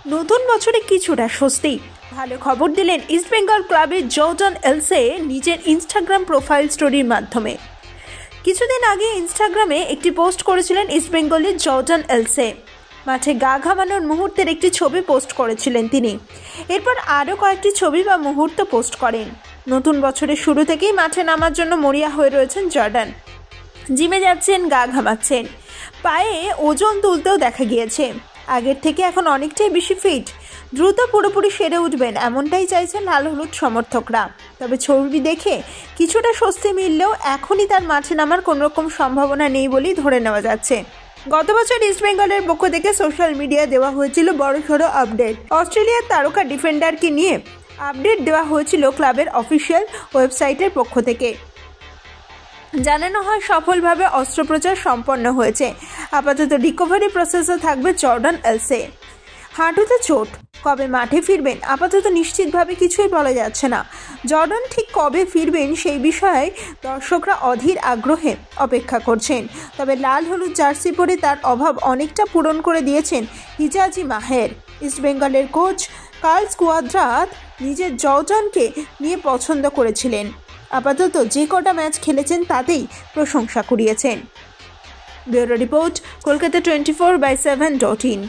নতুন বছরে কিছুটা স্বস্তি, ভালো খবর দিলেন ইস্টবেঙ্গল ক্লাবের জর্ডান এলসে নিজের ইনস্টাগ্রাম প্রোফাইল স্টোরির মাধ্যমে। কিছুদিন আগে ইনস্টাগ্রামে একটি পোস্ট করেছিলেন ইস্টবেঙ্গলের জর্ডান এলসে। মাঠে গা ঘামানোর মুহূর্তের একটি ছবি পোস্ট করেছিলেন তিনি। এরপর আরও কয়েকটি ছবি বা মুহূর্ত পোস্ট করেন। নতুন বছরের শুরু থেকেই মাঠে নামার জন্য মরিয়া হয়ে রয়েছেন জর্ডান। জিমে যাচ্ছেন, গা ঘামাচ্ছেন, পায়ে ওজন তুলতেও দেখা গিয়েছে। আগের থেকে এখন অনেকটাই বেশি ফিট, দ্রুত পুরোপুরি সেরে উঠবেন এমনটাই চাইছেন লাল হলুদ সমর্থকরা। তবে ছবি দেখে কিছুটা স্বস্তি মিললেও এখনই তার মাঠে নামার কোনো রকম সম্ভাবনা নেই বলেই ধরে নেওয়া যাচ্ছে। গত বছর ইস্টবেঙ্গলের পক্ষ থেকে সোশ্যাল মিডিয়ায় দেওয়া হয়েছিল বড়সড় আপডেট। অস্ট্রেলিয়ার তারকা ডিফেন্ডারকে নিয়ে আপডেট দেওয়া হয়েছিল ক্লাবের অফিসিয়াল ওয়েবসাইটের পক্ষ থেকে। জানানো হয় সফলভাবে অস্ত্রোপচার সম্পন্ন হয়েছে। আপাতত রিকভারি প্রসেসে থাকবে জর্ডান এলসে। হাঁটুতে চোট, কবে মাঠে ফিরবেন আপাতত নিশ্চিতভাবে কিছুই বলা যাচ্ছে না। জর্ডান ঠিক কবে ফিরবেন সেই বিষয়ে দর্শকরা অধীর আগ্রহে অপেক্ষা করছেন। তবে লাল হলুদ জার্সি পরে তার অভাব অনেকটা পূরণ করে দিয়েছেন হিজাজি মাহের। ইস্টবেঙ্গলের কোচ কার্ল স্কোয়াদ্রাত নিজের জর্ডানকে নিয়ে পছন্দ করেছিলেন। আপাতত যে কটা ম্যাচ খেলেছেন তাতেই প্রশংসা কুড়িয়েছেন। Bureau report, Kolkata 24/7.in।